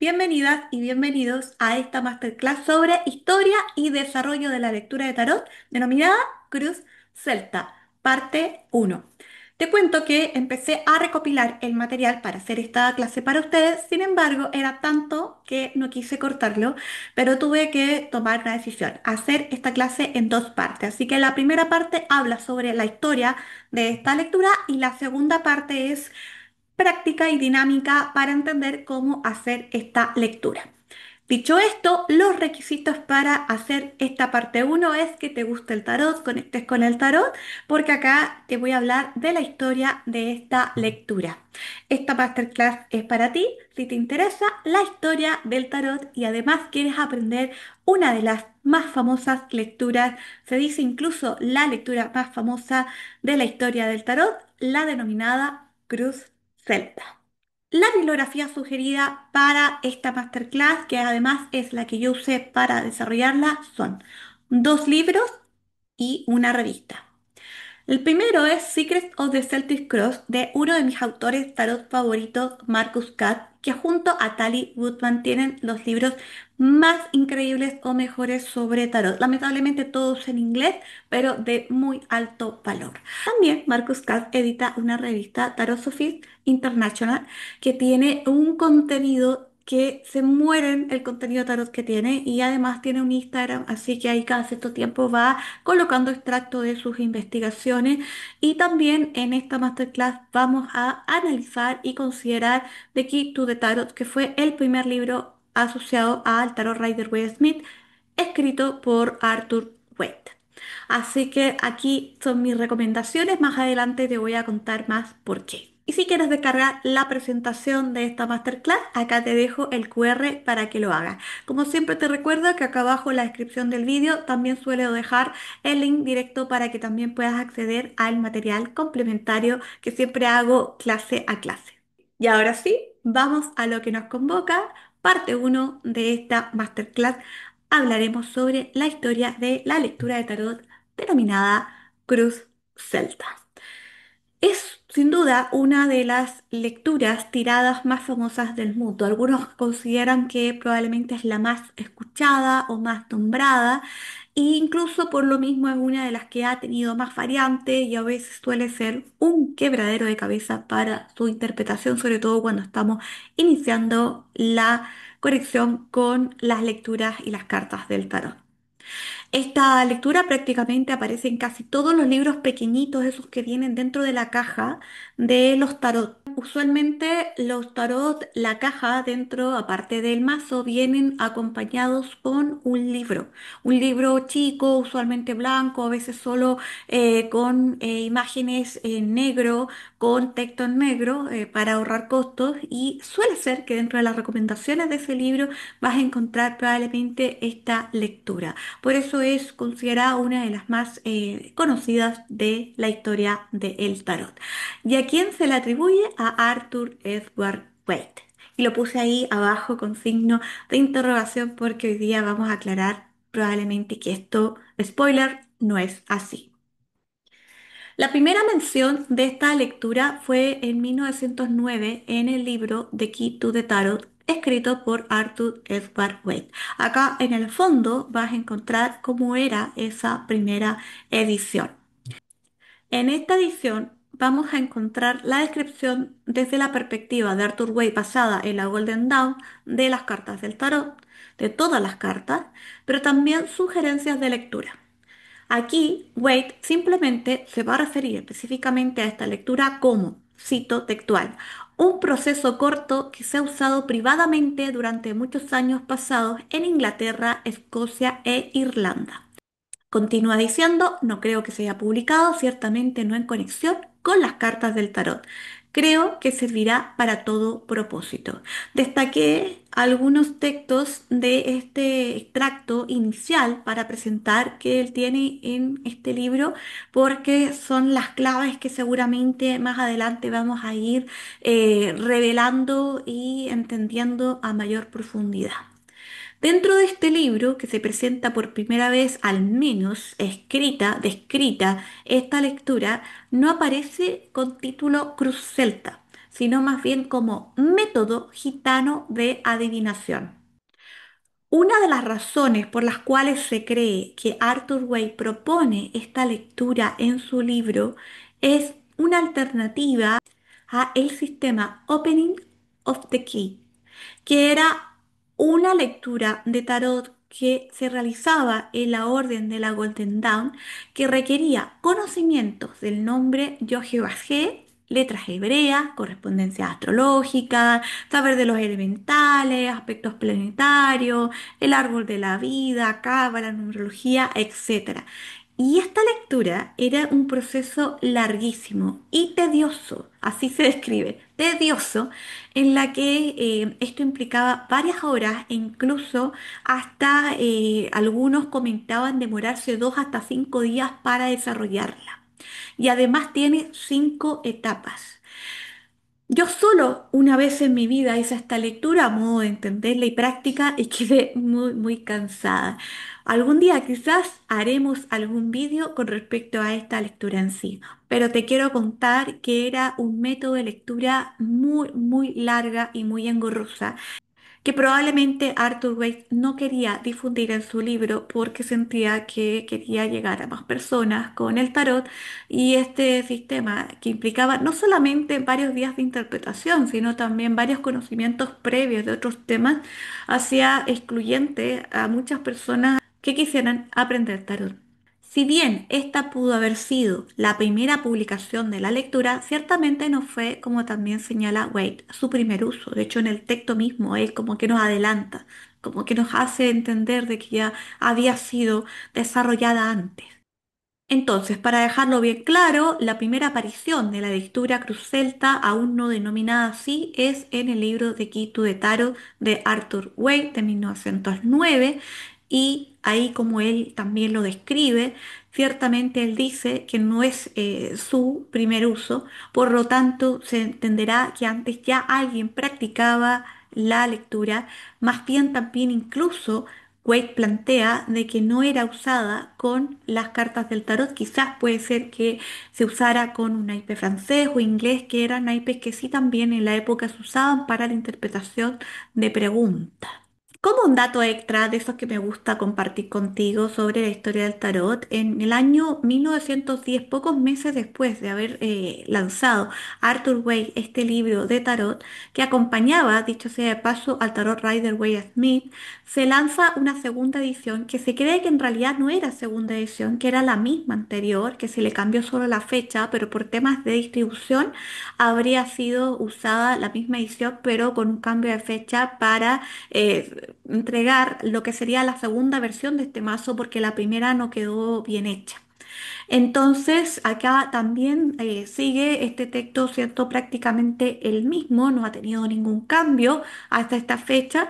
Bienvenidas y bienvenidos a esta masterclass sobre historia y desarrollo de la lectura de tarot denominada Cruz Celta, parte uno. Te cuento que empecé a recopilar el material para hacer esta clase para ustedes, sin embargo era tanto que no quise cortarlo, pero tuve que tomar una decisión, hacer esta clase en dos partes. Así que la primera parte habla sobre la historia de esta lectura y la segunda parte es práctica y dinámica para entender cómo hacer esta lectura. Dicho esto, los requisitos para hacer esta parte uno es que te guste el tarot, conectes con el tarot, porque acá te voy a hablar de la historia de esta lectura. Esta masterclass es para ti si te interesa la historia del tarot y además quieres aprender una de las más famosas lecturas, se dice incluso la lectura más famosa de la historia del tarot, la denominada Cruz Celta. La bibliografía sugerida para esta masterclass, que además es la que yo usé para desarrollarla, son dos libros y una revista. El primero es Secrets of the Celtic Cross de uno de mis autores tarot favoritos, Marcus Cat, que junto a Tally Woodman tienen los libros más increíbles o mejores sobre tarot. Lamentablemente todos en inglés, pero de muy alto valor. También Marcus Cat edita una revista Tarot Sophist International que tiene un contenido que se mueren el contenido tarot que tiene y además tiene un Instagram, así que ahí cada cierto tiempo va colocando extractos de sus investigaciones y también en esta masterclass vamos a analizar y considerar The Key to the Tarot, que fue el primer libro asociado al Tarot Rider Waite Smith, escrito por Arthur Waite. Así que aquí son mis recomendaciones, más adelante te voy a contar más por qué. Y si quieres descargar la presentación de esta masterclass, acá te dejo el QR para que lo hagas. Como siempre te recuerdo que acá abajo en la descripción del vídeo también suelo dejar el link directo para que también puedas acceder al material complementario que siempre hago clase a clase. Y ahora sí, vamos a lo que nos convoca, parte uno de esta masterclass. Hablaremos sobre la historia de la lectura de tarot denominada Cruz Celta. Es sin duda una de las lecturas tiradas más famosas del mundo. Algunos consideran que probablemente es la más escuchada o más nombrada, e incluso por lo mismo es una de las que ha tenido más variantes y a veces suele ser un quebradero de cabeza para su interpretación, sobre todo cuando estamos iniciando la conexión con las lecturas y las cartas del tarot. Esta lectura prácticamente aparece en casi todos los libros pequeñitos, esos que vienen dentro de la caja de los tarot. Usualmente los tarot, la caja dentro, aparte del mazo, vienen acompañados con un libro chico, usualmente blanco, a veces solo con imágenes en negro, con texto en negro, para ahorrar costos. Y suele ser que dentro de las recomendaciones de ese libro vas a encontrar probablemente esta lectura. Por eso es considerada una de las más conocidas de la historia del tarot. ¿Y a quién se le atribuye? A Arthur Edward Waite. Y lo puse ahí abajo con signo de interrogación porque hoy día vamos a aclarar probablemente que esto, spoiler, no es así. La primera mención de esta lectura fue en 1909 en el libro The Key to the Tarot, escrito por Arthur Edward Waite. Acá en el fondo vas a encontrar cómo era esa primera edición. En esta edición vamos a encontrar la descripción desde la perspectiva de Arthur Waite basada en la Golden Dawn de las cartas del tarot, de todas las cartas, pero también sugerencias de lectura. Aquí, Waite simplemente se va a referir específicamente a esta lectura como, cito textual, un proceso corto que se ha usado privadamente durante muchos años pasados en Inglaterra, Escocia e Irlanda. Continúa diciendo, no creo que se haya publicado, ciertamente no en conexión con las cartas del tarot. Creo que servirá para todo propósito. Destaqué algunos textos de este extracto inicial para presentar que él tiene en este libro porque son las claves que seguramente más adelante vamos a ir revelando y entendiendo a mayor profundidad. Dentro de este libro, que se presenta por primera vez, al menos descrita, esta lectura no aparece con título Cruz Celta, sino más bien como método gitano de adivinación. Una de las razones por las cuales se cree que Arthur Way propone esta lectura en su libro es una alternativa a el sistema Opening of the Key, que era una lectura de tarot que se realizaba en la Orden de la Golden Dawn, que requería conocimientos del nombre Yod-Heh-Vav-He, letras hebreas, correspondencia astrológica, saber de los elementales, aspectos planetarios, el árbol de la vida, cábala, numerología, etcétera. Y esta lectura era un proceso larguísimo y tedioso, así se describe, tedioso, en la que esto implicaba varias horas e incluso hasta algunos comentaban demorarse 2 hasta 5 días para desarrollarla. Y además tiene 5 etapas. Yo solo una vez en mi vida hice esta lectura a modo de entenderla y práctica y quedé muy, muy cansada. Algún día quizás haremos algún vídeo con respecto a esta lectura en sí, pero te quiero contar que era un método de lectura muy, muy larga y muy engorrosa que probablemente Arthur Waite no quería difundir en su libro porque sentía que quería llegar a más personas con el tarot y este sistema que implicaba no solamente varios días de interpretación, sino también varios conocimientos previos de otros temas, hacía excluyente a muchas personas que quisieran aprender tarot. Si bien esta pudo haber sido la primera publicación de la lectura, ciertamente no fue, como también señala Wade, su primer uso. De hecho, en el texto mismo, él como que nos adelanta, como que nos hace entender de que ya había sido desarrollada antes. Entonces, para dejarlo bien claro, la primera aparición de la lectura cruz celta, aún no denominada así, es en el libro de Quito de Tarot de Arthur Waite de 1909 y ahí como él también lo describe, ciertamente él dice que no es su primer uso, por lo tanto se entenderá que antes ya alguien practicaba la lectura, más bien también incluso Wade plantea de que no era usada con las cartas del tarot, quizás puede ser que se usara con un naipe francés o inglés, que eran naipes que sí también en la época se usaban para la interpretación de preguntas. Como un dato extra de esos que me gusta compartir contigo sobre la historia del tarot, en el año 1910, pocos meses después de haber lanzado Arthur Way este libro de tarot, que acompañaba, dicho sea de paso, al tarot Rider Waite Smith, se lanza una segunda edición que se cree que en realidad no era segunda edición, que era la misma anterior, que se le cambió solo la fecha, pero por temas de distribución habría sido usada la misma edición, pero con un cambio de fecha para entregar lo que sería la segunda versión de este mazo porque la primera no quedó bien hecha. Entonces, acá también sigue este texto siendo prácticamente el mismo, no ha tenido ningún cambio hasta esta fecha.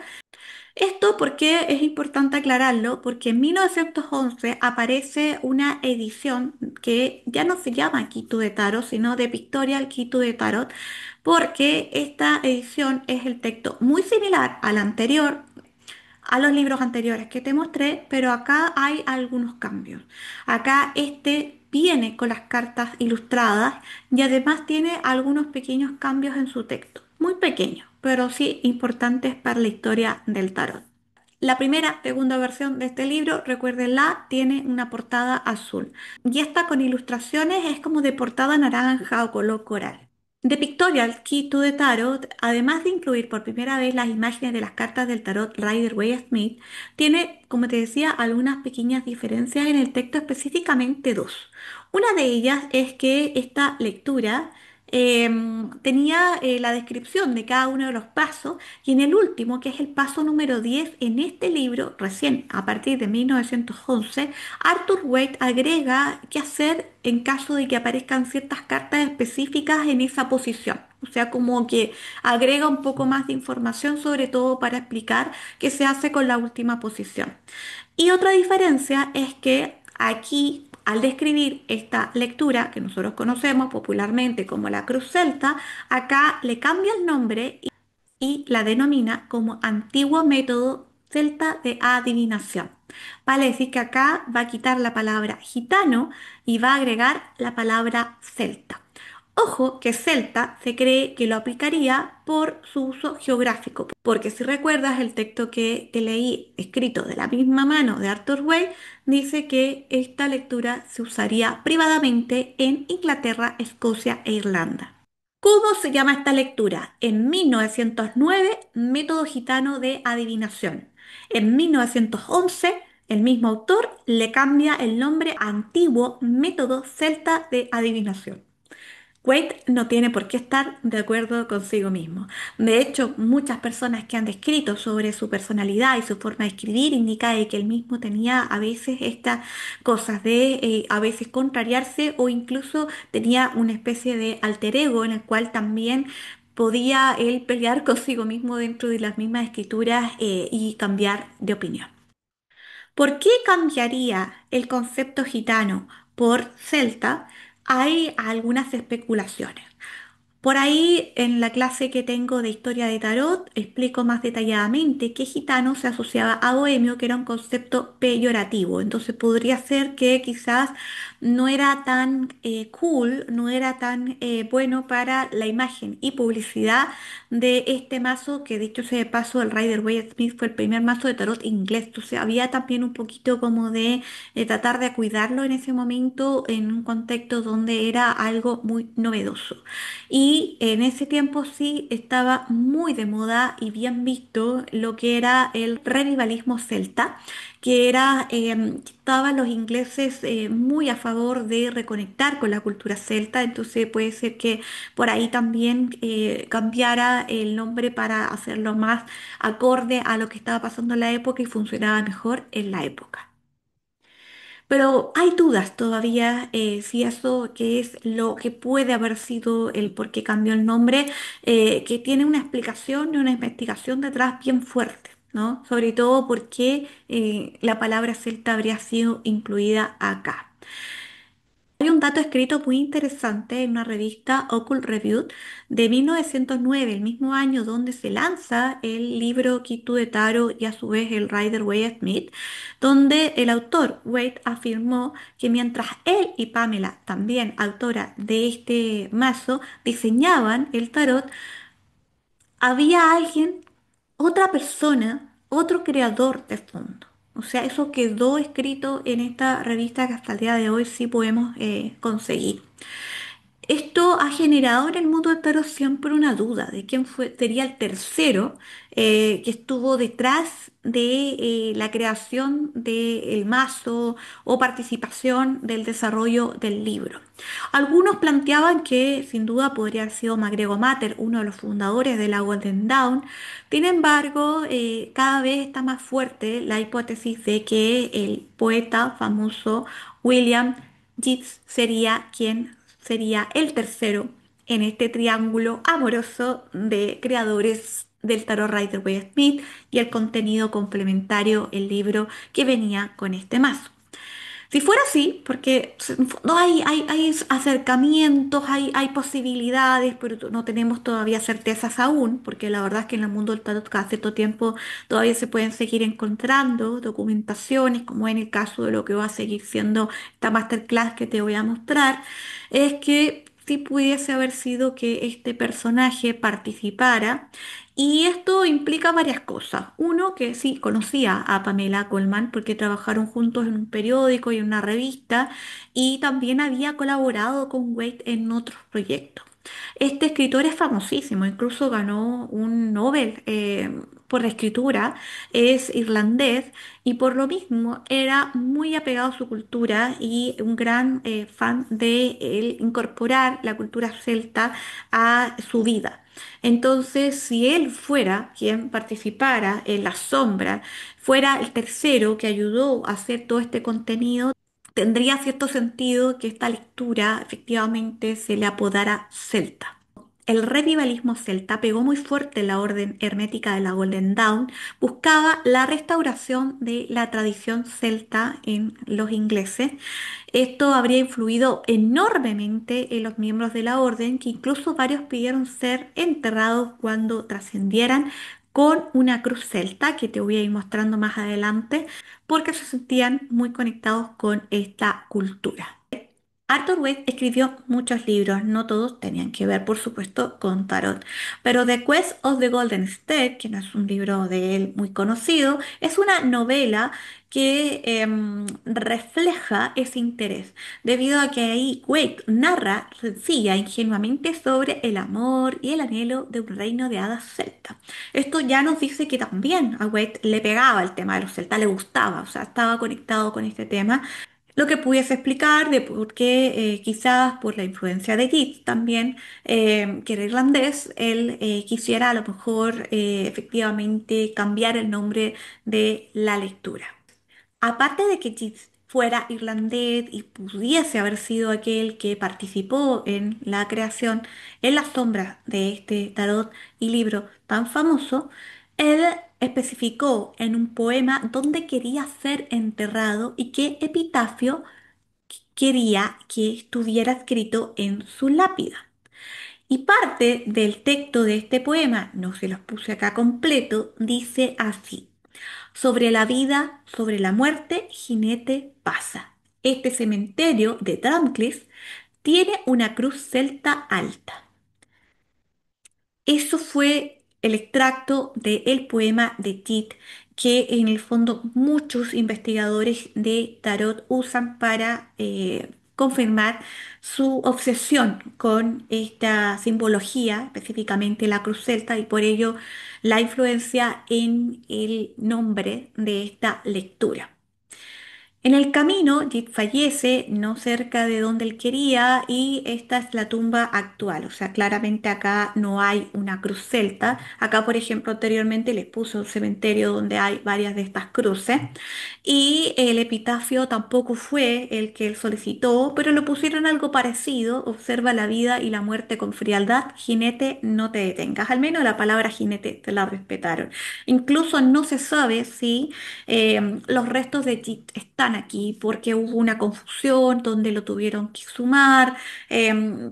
Esto porque es importante aclararlo, porque en 1911 aparece una edición que ya no se llama Quito de Tarot, sino de Pictorial Quito de Tarot, porque esta edición es el texto muy similar al anterior, a los libros anteriores que te mostré, pero acá hay algunos cambios. Acá este viene con las cartas ilustradas y además tiene algunos pequeños cambios en su texto, muy pequeños, pero sí importantes para la historia del tarot. La primera, segunda versión de este libro, recuérdenla, tiene una portada azul. Y esta con ilustraciones es como de portada naranja o color coral. The Pictorial Key to the Tarot, además de incluir por primera vez las imágenes de las cartas del tarot Rider Waite Smith, tiene, como te decía, algunas pequeñas diferencias en el texto, específicamente dos. Una de ellas es que esta lectura tenía la descripción de cada uno de los pasos y en el último, que es el paso número 10 en este libro, recién a partir de 1911, Arthur Waite agrega qué hacer en caso de que aparezcan ciertas cartas específicas en esa posición. O sea, como que agrega un poco más de información, sobre todo para explicar qué se hace con la última posición. Y otra diferencia es que aquí, al describir esta lectura que nosotros conocemos popularmente como la Cruz Celta, acá le cambia el nombre y la denomina como antiguo método celta de adivinación. Vale decir que acá va a quitar la palabra gitano y va a agregar la palabra celta. Ojo que celta se cree que lo aplicaría por su uso geográfico, porque si recuerdas el texto que te leí escrito de la misma mano de Arthur Way, dice que esta lectura se usaría privadamente en Inglaterra, Escocia e Irlanda. ¿Cómo se llama esta lectura? En 1909, Método Gitano de Adivinación. En 1911, el mismo autor le cambia el nombre a Antiguo Método Celta de Adivinación. Wade no tiene por qué estar de acuerdo consigo mismo. De hecho, muchas personas que han descrito sobre su personalidad y su forma de escribir indica de que él mismo tenía a veces estas cosas de a veces contrariarse o incluso tenía una especie de alter ego en el cual también podía él pelear consigo mismo dentro de las mismas escrituras y cambiar de opinión. ¿Por qué cambiaría el concepto gitano por celta? Hay algunas especulaciones. Por ahí, en la clase que tengo de historia de tarot, explico más detalladamente que gitano se asociaba a bohemio, que era un concepto peyorativo. Entonces podría ser que quizás no era tan cool, no era tan bueno para la imagen y publicidad de este mazo, que dicho sea de paso, el Rider-Waite-Smith fue el primer mazo de tarot inglés. Entonces había también un poquito como de tratar de cuidarlo en ese momento en un contexto donde era algo muy novedoso. Y en ese tiempo sí estaba muy de moda y bien visto lo que era el revivalismo celta, que era, que estaban los ingleses muy a favor de reconectar con la cultura celta, entonces puede ser que por ahí también cambiara el nombre para hacerlo más acorde a lo que estaba pasando en la época y funcionaba mejor en la época. Pero hay dudas todavía si eso que es lo que puede haber sido el por qué cambió el nombre, que tiene una explicación y una investigación detrás bien fuerte, ¿no? Sobre todo por qué la palabra celta habría sido incluida acá. Hay un dato escrito muy interesante en una revista Occult Review de 1909, el mismo año donde se lanza el libro Kitu de Taro y a su vez el Rider Waite Smith, donde el autor Waite afirmó que mientras él y Pamela, también autora de este mazo, diseñaban el tarot, había alguien, otra persona, otro creador de fondo. O sea, eso quedó escrito en esta revista que hasta el día de hoy sí podemos conseguir. Esto ha generado en el mundo del tarot siempre una duda de quién fue, sería el tercero que estuvo detrás de la creación del mazo o participación del desarrollo del libro. Algunos planteaban que sin duda podría haber sido MacGregor Matter, uno de los fundadores de la Golden Dawn. Sin embargo, cada vez está más fuerte la hipótesis de que el poeta famoso William Yeats sería quien sería el tercero en este triángulo amoroso de creadores del tarot Rider-Waite-Smith y el contenido complementario, el libro que venía con este mazo. Si fuera así, porque no hay acercamientos, hay posibilidades, pero no tenemos todavía certezas aún, porque la verdad es que en el mundo del tarot cada cierto tiempo todavía se pueden seguir encontrando documentaciones, como en el caso de lo que va a seguir siendo esta masterclass que te voy a mostrar, es que sí pudiese haber sido que este personaje participara y esto implica varias cosas. Uno, que sí, conocía a Pamela Colman porque trabajaron juntos en un periódico y en una revista y también había colaborado con Wade en otros proyectos. Este escritor es famosísimo, incluso ganó un Nobel por la escritura, es irlandés y por lo mismo era muy apegado a su cultura y un gran fan de él incorporar la cultura celta a su vida. Entonces, si él fuera quien participara en la sombra, fuera el tercero que ayudó a hacer todo este contenido, tendría cierto sentido que esta lectura efectivamente se le apodara celta. El revivalismo celta pegó muy fuerte en la orden hermética de la Golden Dawn, buscaba la restauración de la tradición celta en los ingleses. Esto habría influido enormemente en los miembros de la orden, que incluso varios pidieron ser enterrados cuando trascendieran con una cruz celta, que te voy a ir mostrando más adelante, porque se sentían muy conectados con esta cultura. Arthur Waite escribió muchos libros, no todos tenían que ver, por supuesto, con tarot, pero The Quest of the Golden State, que no es un libro de él muy conocido, es una novela que refleja ese interés, debido a que ahí Waite narra sencilla, ingenuamente sobre el amor y el anhelo de un reino de hadas celta. Esto ya nos dice que también a Waite le pegaba el tema de los celtas, le gustaba, o sea, estaba conectado con este tema, lo que pudiese explicar de por qué, quizás por la influencia de Yeats también, que era irlandés, él quisiera a lo mejor efectivamente cambiar el nombre de la lectura. Aparte de que Yeats fuera irlandés y pudiese haber sido aquel que participó en la creación en las sombras de este tarot y libro tan famoso, él especificó en un poema dónde quería ser enterrado y qué epitafio quería que estuviera escrito en su lápida. Y parte del texto de este poema, no se los puse acá completo, dice así: sobre la vida, sobre la muerte, jinete pasa. Este cementerio de Drumcliff tiene una cruz celta alta. Eso fue el extracto del poema de Tit, que en el fondo muchos investigadores de tarot usan para confirmar su obsesión con esta simbología, específicamente la cruz celta, y por ello la influencia en el nombre de esta lectura. En el camino, Jit fallece no cerca de donde él quería y esta es la tumba actual. O sea, claramente acá no hay una cruz celta. Acá, por ejemplo, anteriormente les puso un cementerio donde hay varias de estas cruces y el epitafio tampoco fue el que él solicitó, pero lo pusieron algo parecido. Observa la vida y la muerte con frialdad. Jinete, no te detengas. Al menos la palabra jinete te la respetaron. Incluso no se sabe si los restos de Jit están aquí porque hubo una confusión donde lo tuvieron que sumar,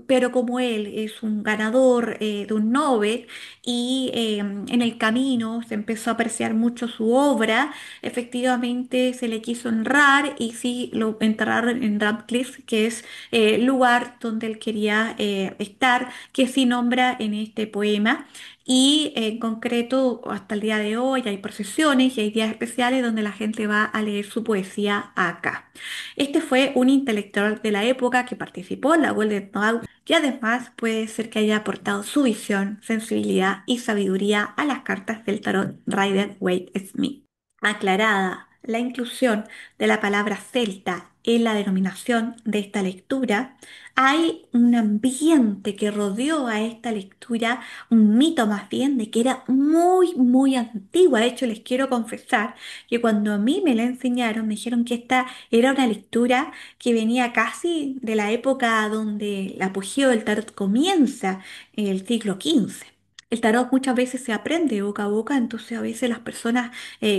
pero como él es un ganador de un Nobel y en el camino se empezó a apreciar mucho su obra, efectivamente se le quiso honrar y sí lo enterraron en Radcliffe, que es el lugar donde él quería estar, que sí nombra en este poema. Y en concreto, hasta el día de hoy hay procesiones y hay días especiales donde la gente va a leer su poesía acá. Este fue un intelectual de la época que participó en la Golden Dawn y además puede ser que haya aportado su visión, sensibilidad y sabiduría a las cartas del tarot Rider Waite Smith. Aclarada la inclusión de la palabra celta en la denominación de esta lectura, hay un ambiente que rodeó a esta lectura, un mito más bien de que era muy, muy antigua. De hecho, les quiero confesar que cuando a mí me la enseñaron, me dijeron que esta era una lectura que venía casi de la época donde el apogeo del tarot comienza, en el siglo XV. El tarot muchas veces se aprende de boca a boca, entonces a veces las personas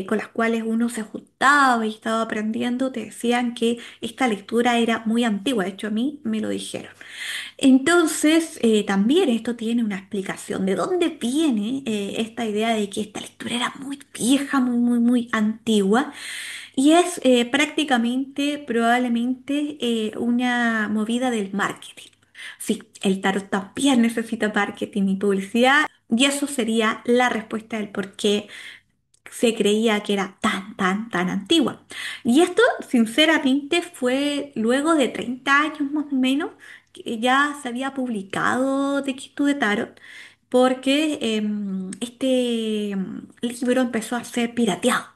con las cuales uno se juntaba y estaba aprendiendo te decían que esta lectura era muy antigua, de hecho a mí me lo dijeron. Entonces, también esto tiene una explicación. ¿De dónde viene esta idea de que esta lectura era muy vieja, muy, muy, muy antigua? Y es prácticamente, probablemente, una movida del marketing. Sí, el tarot también necesita marketing y publicidad, y eso sería la respuesta del por qué se creía que era tan, tan, tan antigua. Y esto, sinceramente, fue luego de 30 años más o menos que ya se había publicado The Key to the Tarot, porque este libro empezó a ser pirateado.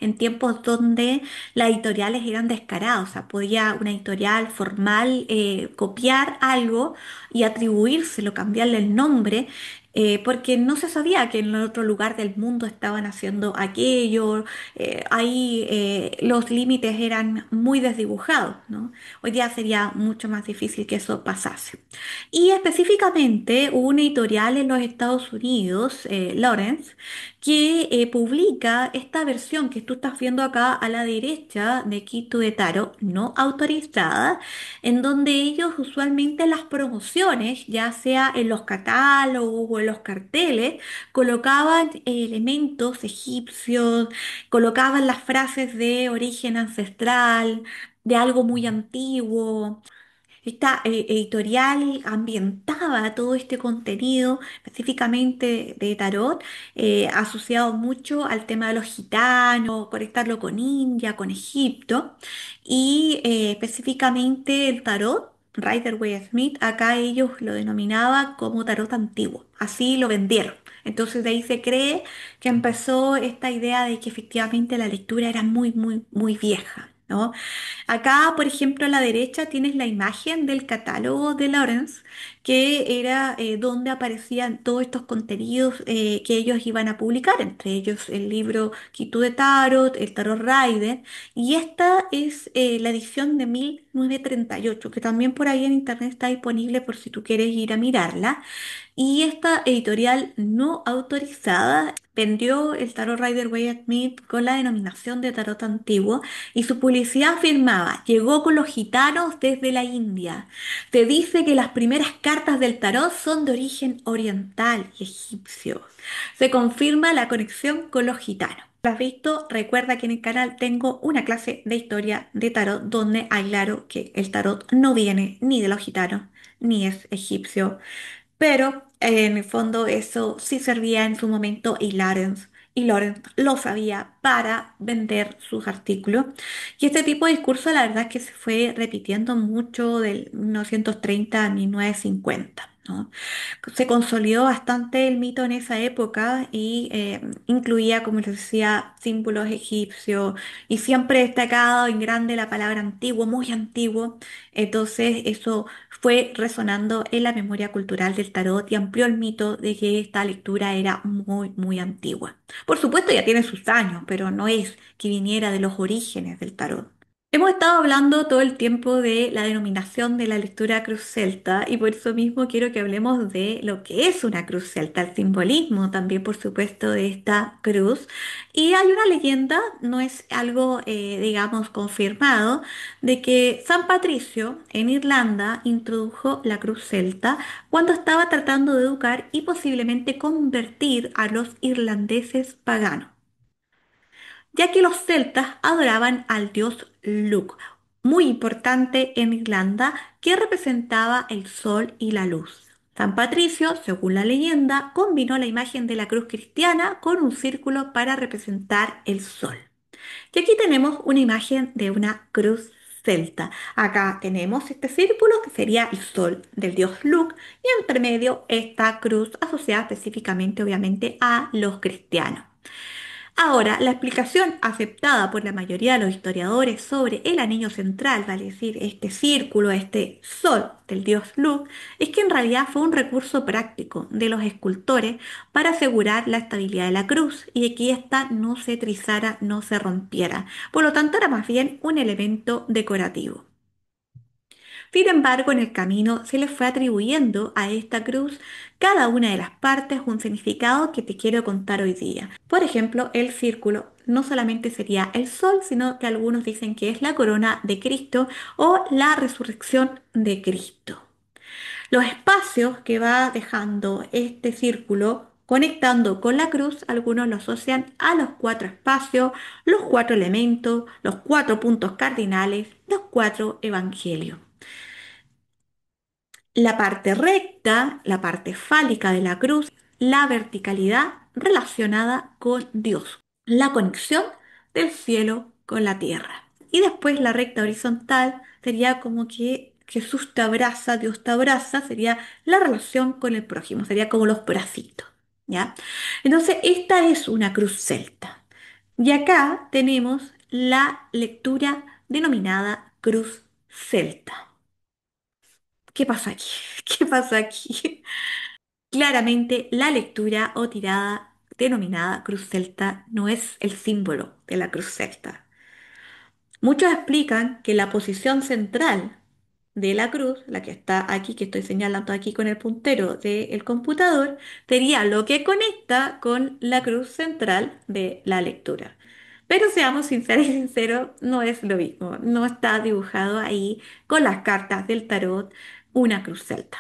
En tiempos donde las editoriales eran descaradas, o sea, podía una editorial formal copiar algo y atribuírselo, cambiarle el nombre, porque no se sabía que en el otro lugar del mundo estaban haciendo aquello, ahí los límites eran muy desdibujados, ¿no? Hoy día sería mucho más difícil que eso pasase. Y específicamente hubo una editorial en los Estados Unidos, Lawrence, que publica esta versión que tú estás viendo acá a la derecha de Quito de Taro, no autorizada, en donde ellos usualmente las promociones, ya sea en los catálogos o en los carteles, colocaban elementos egipcios, colocaban las frases de origen ancestral, de algo muy antiguo. esta editorial ambientaba todo este contenido específicamente de tarot, asociado mucho al tema de los gitanos, conectarlo con India, con Egipto, y específicamente el tarot. Rider Waite Smith, acá ellos lo denominaban como tarot antiguo, así lo vendieron. Entonces de ahí se cree que empezó esta idea de que efectivamente la lectura era muy, muy, muy vieja, ¿no? Acá, por ejemplo, a la derecha tienes la imagen del catálogo de Lawrence, que era donde aparecían todos estos contenidos que ellos iban a publicar, entre ellos el libro Quito de Tarot, el Tarot Rider, y esta es la edición de 1938, que también por ahí en internet está disponible por si tú quieres ir a mirarla. Y esta editorial no autorizada vendió el tarot Rider-Waite Smith con la denominación de tarot antiguo y su publicidad afirmaba: llegó con los gitanos desde la India. Se dice que las primeras cartas del tarot son de origen oriental y egipcio. Se confirma la conexión con los gitanos. ¿Lo has visto? Recuerda que en el canal tengo una clase de historia de tarot donde aclaro que el tarot no viene ni de los gitanos ni es egipcio, pero en el fondo eso sí servía en su momento y Lawrence lo sabía para vender sus artículos. Y este tipo de discurso la verdad es que se fue repitiendo mucho del 1930 a 1950, ¿no? Se consolidó bastante el mito en esa época y incluía, como les decía, símbolos egipcios y siempre destacado en grande la palabra antiguo, muy antiguo. Entonces eso fue resonando en la memoria cultural del tarot y amplió el mito de que esta lectura era muy, muy antigua. Por supuesto ya tiene sus años, pero no es que viniera de los orígenes del tarot. Hemos estado hablando todo el tiempo de la denominación de la lectura cruz celta y por eso mismo quiero que hablemos de lo que es una cruz celta, el simbolismo también por supuesto de esta cruz. Y hay una leyenda, no es algo digamos confirmado, de que San Patricio en Irlanda introdujo la cruz celta cuando estaba tratando de educar y posiblemente convertir a los irlandeses paganos, ya que los celtas adoraban al dios Lugh, muy importante en Irlanda, que representaba el sol y la luz. San Patricio, según la leyenda, combinó la imagen de la cruz cristiana con un círculo para representar el sol. Y aquí tenemos una imagen de una cruz celta. Acá tenemos este círculo que sería el sol del dios Lugh y entre medio esta cruz asociada específicamente obviamente a los cristianos. Ahora, la explicación aceptada por la mayoría de los historiadores sobre el anillo central, vale decir, este círculo, este sol del dios Lugh, es que en realidad fue un recurso práctico de los escultores para asegurar la estabilidad de la cruz y de que ésta no se trizara, no se rompiera. Por lo tanto, era más bien un elemento decorativo. Sin embargo, en el camino se le fue atribuyendo a esta cruz cada una de las partes un significado que te quiero contar hoy día. Por ejemplo, el círculo no solamente sería el sol, sino que algunos dicen que es la corona de Cristo o la resurrección de Cristo. Los espacios que va dejando este círculo conectando con la cruz, algunos lo asocian a los cuatro espacios, los cuatro elementos, los cuatro puntos cardinales, los cuatro evangelios. La parte recta, la parte fálica de la cruz, la verticalidad relacionada con Dios, la conexión del cielo con la tierra. Y después la recta horizontal sería como que Jesús te abraza, Dios te abraza, sería la relación con el prójimo, sería como los bracitos, ¿ya? Entonces, esta es una cruz celta. Y acá tenemos la lectura denominada cruz celta. ¿Qué pasa aquí? ¿Qué pasa aquí? Claramente, la lectura o tirada denominada cruz celta no es el símbolo de la cruz celta. Muchos explican que la posición central de la cruz, la que está aquí, que estoy señalando aquí con el puntero del computador, sería lo que conecta con la cruz central de la lectura. Pero seamos sinceros y sinceros, no es lo mismo. No está dibujado ahí con las cartas del tarot una cruz celta.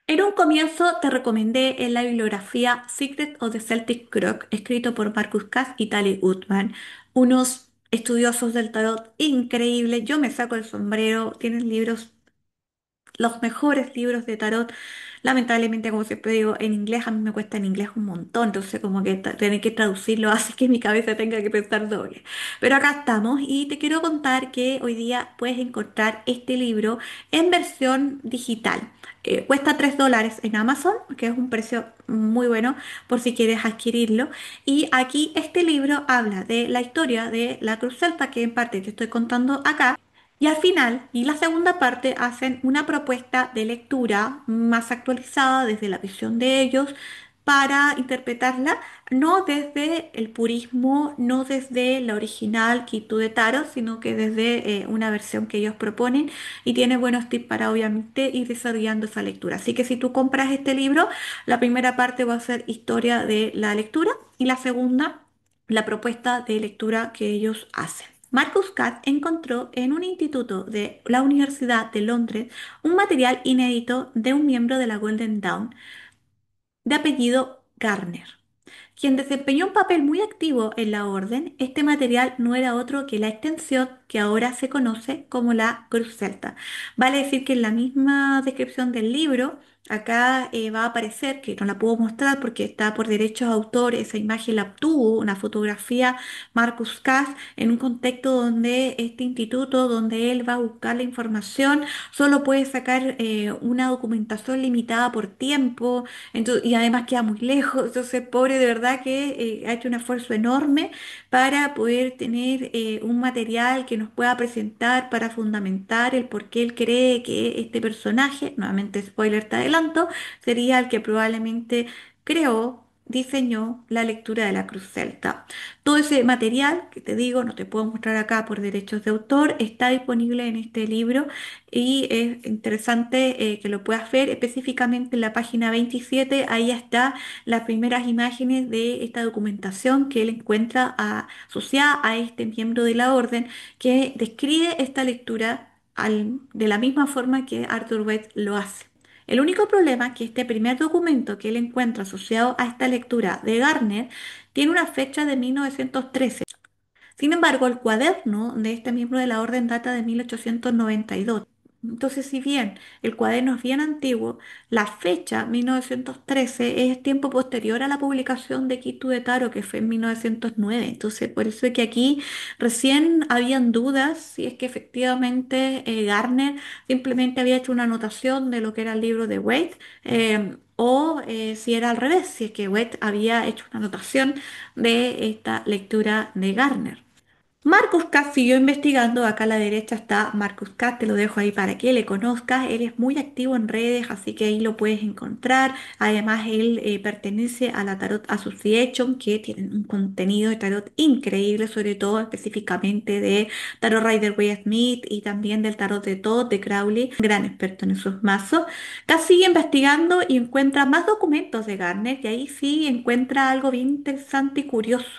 En un comienzo te recomendé en la bibliografía Secret of the Celtic Crook, escrito por Marcus Cass y Tally Goodman, unos estudiosos del tarot increíbles. Yo me saco el sombrero, tienen libros los mejores libros de tarot. Lamentablemente, como siempre digo, en inglés a mí me cuesta en inglés un montón, entonces como que tener que traducirlo hace que mi cabeza tenga que pensar doble. Pero acá estamos y te quiero contar que hoy día puedes encontrar este libro en versión digital. Cuesta $3 en Amazon, que es un precio muy bueno por si quieres adquirirlo. Y aquí este libro habla de la historia de la Cruz Celta, que en parte te estoy contando acá. Y al final, y la segunda parte, hacen una propuesta de lectura más actualizada desde la visión de ellos para interpretarla, no desde el purismo, no desde la original Quito de Taro, sino que desde una versión que ellos proponen y tiene buenos tips para obviamente ir desarrollando esa lectura. Así que si tú compras este libro, la primera parte va a ser historia de la lectura y la segunda, la propuesta de lectura que ellos hacen. Marcus Cat encontró en un instituto de la Universidad de Londres un material inédito de un miembro de la Golden Dawn de apellido Garner, quien desempeñó un papel muy activo en la orden. Este material no era otro que la extensión que ahora se conoce como la Cruz Celta. Vale decir que en la misma descripción del libro, acá va a aparecer, que no la puedo mostrar porque está por derechos de autor, esa imagen la obtuvo, una fotografía Marcus Kass, en un contexto donde este instituto, donde él va a buscar la información, solo puede sacar una documentación limitada por tiempo, y además queda muy lejos. Entonces, pobre, de verdad que ha hecho un esfuerzo enorme para poder tener un material que nos pueda presentar para fundamentar el por qué él cree que este personaje, nuevamente spoiler te adelanto, sería el que probablemente creó, diseñó la lectura de la Cruz Celta. Todo ese material que te digo, no te puedo mostrar acá por derechos de autor, está disponible en este libro y es interesante que lo puedas ver específicamente en la página 27. Ahí está las primeras imágenes de esta documentación que él encuentra asociada a este miembro de la orden que describe esta lectura de la misma forma que Arthur Wade lo hace. El único problema es que este primer documento que él encuentra asociado a esta lectura de Garner tiene una fecha de 1913. Sin embargo, el cuaderno de este miembro de la orden data de 1892. Entonces, si bien el cuaderno es bien antiguo, la fecha 1913 es tiempo posterior a la publicación de Quito de Taro, que fue en 1909. Entonces, por eso es que aquí recién habían dudas si es que efectivamente Garner simplemente había hecho una anotación de lo que era el libro de Waite, o si era al revés, si es que Waite había hecho una anotación de esta lectura de Garner. Marcus Cat siguió investigando. Acá a la derecha está Marcus Cat, te lo dejo ahí para que le conozcas. Él es muy activo en redes, así que ahí lo puedes encontrar. Además, él pertenece a la Tarot Association, que tienen un contenido de tarot increíble, sobre todo específicamente de Tarot Rider-Waite Smith y también del tarot de Todd de Crowley, gran experto en esos mazos. Cat sigue investigando y encuentra más documentos de Garner, y ahí sí encuentra algo bien interesante y curioso.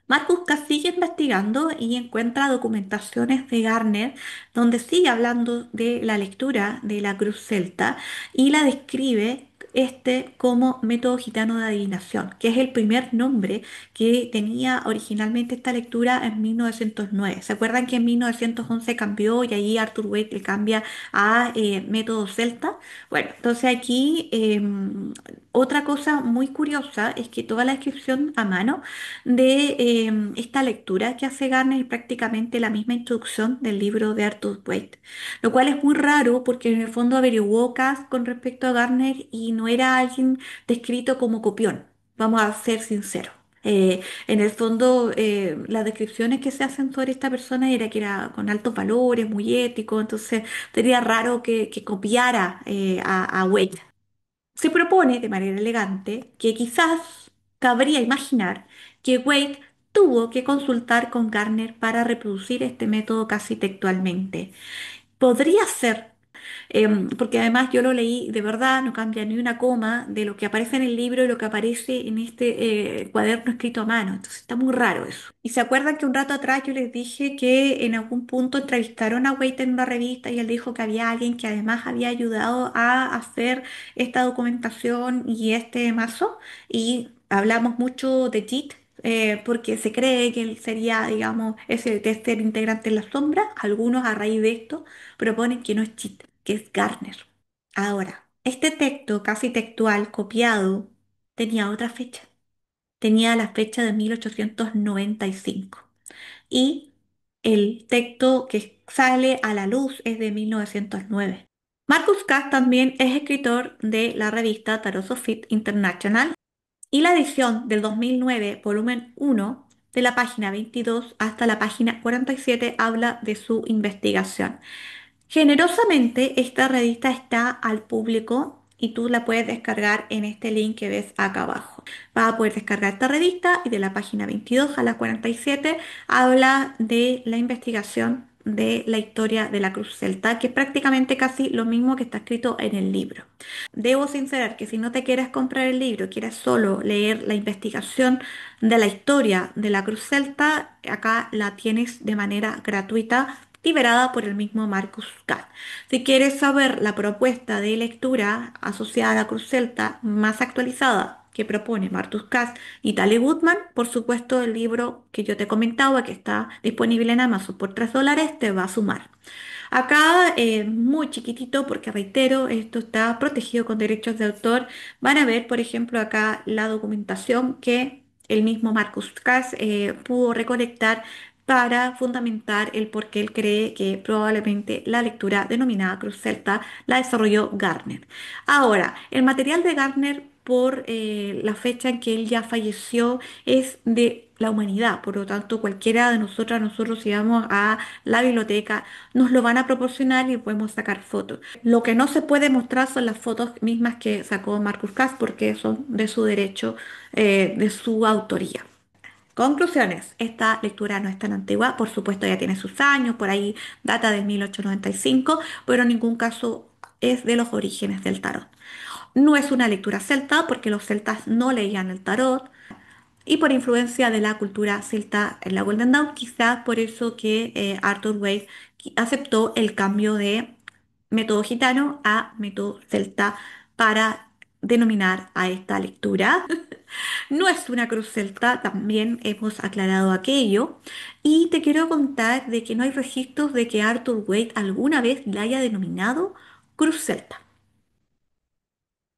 Marcus Cass sigue investigando y encuentra documentaciones de Garner donde sigue hablando de la lectura de la cruz celta y la describe como método gitano de adivinación, que es el primer nombre que tenía originalmente esta lectura en 1909. ¿Se acuerdan que en 1911 cambió y ahí Arthur Waite le cambia a método celta? Bueno, entonces aquí otra cosa muy curiosa es que toda la descripción a mano de esta lectura que hace Garner es prácticamente la misma introducción del libro de Arthur Waite, lo cual es muy raro porque en el fondo averiguó Cass con respecto a Garner y no era alguien descrito como copión, vamos a ser sinceros. En el fondo, las descripciones que se hacen sobre esta persona era que era con altos valores, muy ético, entonces sería raro que copiara a Waite. Se propone de manera elegante que quizás cabría imaginar que Wade tuvo que consultar con Garner para reproducir este método casi textualmente. Podría ser, porque además yo lo leí de verdad, no cambia ni una coma de lo que aparece en el libro y lo que aparece en este cuaderno escrito a mano. Entonces está muy raro eso. Y se acuerdan que un rato atrás yo les dije que en algún punto entrevistaron a Waite en una revista y él dijo que había alguien que además había ayudado a hacer esta documentación y este mazo. Y hablamos mucho de JIT. Porque se cree que él sería, digamos, ese tercer integrante en la sombra. Algunos a raíz de esto proponen que no es Cheat, que es Garner. Ahora, este texto casi textual copiado tenía otra fecha. Tenía la fecha de 1895 y el texto que sale a la luz es de 1909. Marcus Katz también es escritor de la revista Tarot Sophic International y la edición del 2009, volumen 1, de la página 22 hasta la página 47 habla de su investigación. Generosamente, esta revista está al público y tú la puedes descargar en este link que ves acá abajo. Vas a poder descargar esta revista y de la página 22 a la 47 habla de la investigación de la historia de la Cruz Celta, que es prácticamente casi lo mismo que está escrito en el libro. Debo sincerar que si no te quieres comprar el libro, quieres solo leer la investigación de la historia de la Cruz Celta, acá la tienes de manera gratuita liberada por el mismo Marcus Katz. Si quieres saber la propuesta de lectura asociada a la Cruz Celta más actualizada que propone Marcus Katz y Tali Goodman, por supuesto el libro que yo te comentaba que está disponible en Amazon por $3 te va a sumar. Acá, muy chiquitito, porque reitero, esto está protegido con derechos de autor. Van a ver, por ejemplo, acá la documentación que el mismo Marcus Katz pudo recolectar para fundamentar el por qué él cree que probablemente la lectura denominada Cruz Celta la desarrolló Gardner. Ahora, el material de Gardner por la fecha en que él ya falleció es de la humanidad, por lo tanto cualquiera de nosotros si vamos a la biblioteca nos lo van a proporcionar y podemos sacar fotos. Lo que no se puede mostrar son las fotos mismas que sacó Marcus Katz porque son de su derecho, de su autoría. Conclusiones. Esta lectura no es tan antigua, por supuesto ya tiene sus años, por ahí data de 1895, pero en ningún caso es de los orígenes del tarot. No es una lectura celta porque los celtas no leían el tarot y por influencia de la cultura celta en la Golden Dawn, quizás por eso que Arthur Weis aceptó el cambio de método gitano a método celta para denominar a esta lectura. No es una cruz celta, también hemos aclarado aquello. Y te quiero contar de que no hay registros de que Arthur Waite alguna vez la haya denominado cruz celta.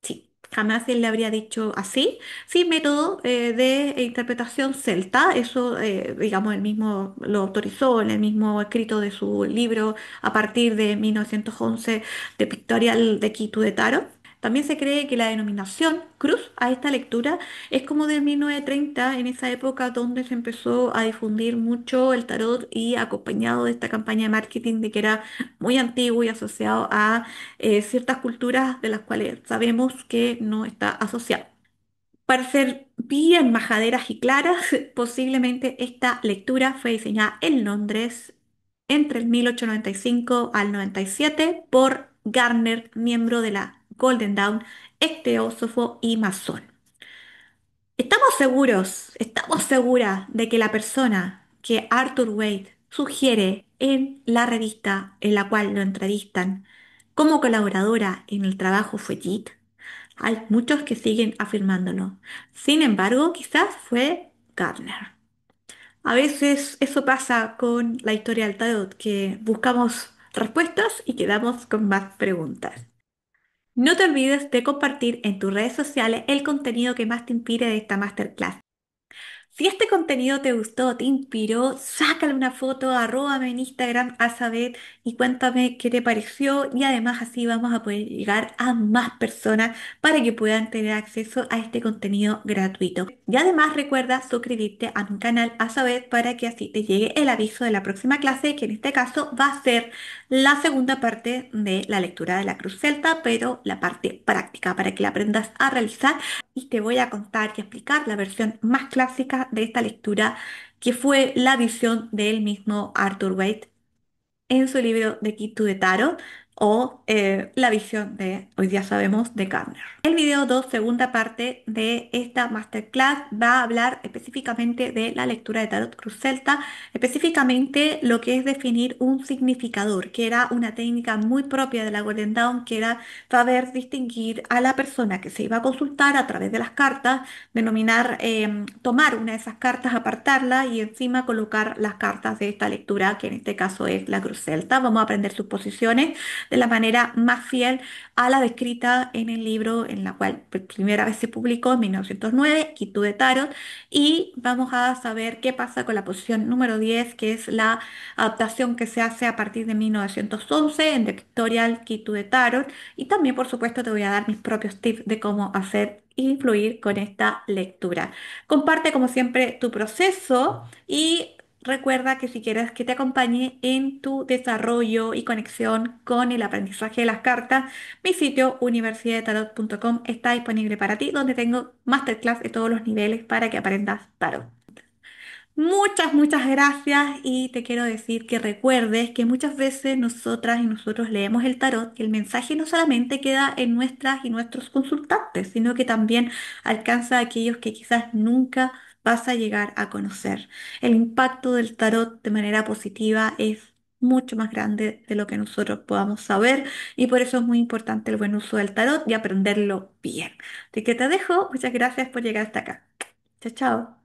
Sí, jamás él le habría dicho así. Sí, método de interpretación celta, eso digamos él mismo lo autorizó en el mismo escrito de su libro a partir de 1911 de Pictorial de Quito de Tarot. También se cree que la denominación cruz a esta lectura es como de 1930, en esa época donde se empezó a difundir mucho el tarot y acompañado de esta campaña de marketing de que era muy antiguo y asociado a ciertas culturas de las cuales sabemos que no está asociado. Para ser bien majaderas y claras, posiblemente esta lectura fue diseñada en Londres entre el 1895 al 97 por Gardner, miembro de la Golden Dawn, ex teósofo y masón. Estamos seguras de que la persona que Arthur Wade sugiere en la revista en la cual lo entrevistan como colaboradora en el trabajo fue Jit. Hay muchos que siguen afirmándolo. Sin embargo, quizás fue Gardner. A veces eso pasa con la historia del tarot, que buscamos respuestas y quedamos con más preguntas. No te olvides de compartir en tus redes sociales el contenido que más te inspire de esta masterclass. Si este contenido te gustó, te inspiró, sácale una foto, arróbame en Instagram a saber y cuéntame qué te pareció y además así vamos a poder llegar a más personas para que puedan tener acceso a este contenido gratuito. Y además recuerda suscribirte a mi canal a saber para que así te llegue el aviso de la próxima clase, que en este caso va a ser la segunda parte de la lectura de la Cruz Celta, pero la parte práctica para que la aprendas a realizar y te voy a contar y explicar la versión más clásica de esta lectura, que fue la visión del mismo Arthur Waite en su libro The Key to the Tarot o la visión de, hoy día sabemos, de Gardner. El video 2, segunda parte de esta masterclass, va a hablar específicamente de la lectura de Tarot Cruz Celta, específicamente lo que es definir un significador, que era una técnica muy propia de la Golden Dawn, que era saber distinguir a la persona que se iba a consultar a través de las cartas, denominar, tomar una de esas cartas, apartarla y encima colocar las cartas de esta lectura, que en este caso es la Cruz Celta. Vamos a aprender sus posiciones. de la manera más fiel a la descrita en el libro en la cual por primera vez se publicó en 1909, Quito de Tarot, y vamos a saber qué pasa con la posición número 10, que es la adaptación que se hace a partir de 1911 en The Pictorial Quito de Tarot, y también por supuesto te voy a dar mis propios tips de cómo hacer y fluir con esta lectura. Comparte como siempre tu proceso y recuerda que si quieres que te acompañe en tu desarrollo y conexión con el aprendizaje de las cartas, mi sitio universidadtarot.com está disponible para ti, donde tengo masterclass de todos los niveles para que aprendas tarot. Muchas gracias y te quiero decir que recuerdes que muchas veces nosotras y nosotros leemos el tarot y el mensaje no solamente queda en nuestras y nuestros consultantes, sino que también alcanza a aquellos que quizás nunca vas a llegar a conocer. El impacto del tarot de manera positiva es mucho más grande de lo que nosotros podamos saber y por eso es muy importante el buen uso del tarot y aprenderlo bien. Así que te dejo, muchas gracias por llegar hasta acá. Chao, chao.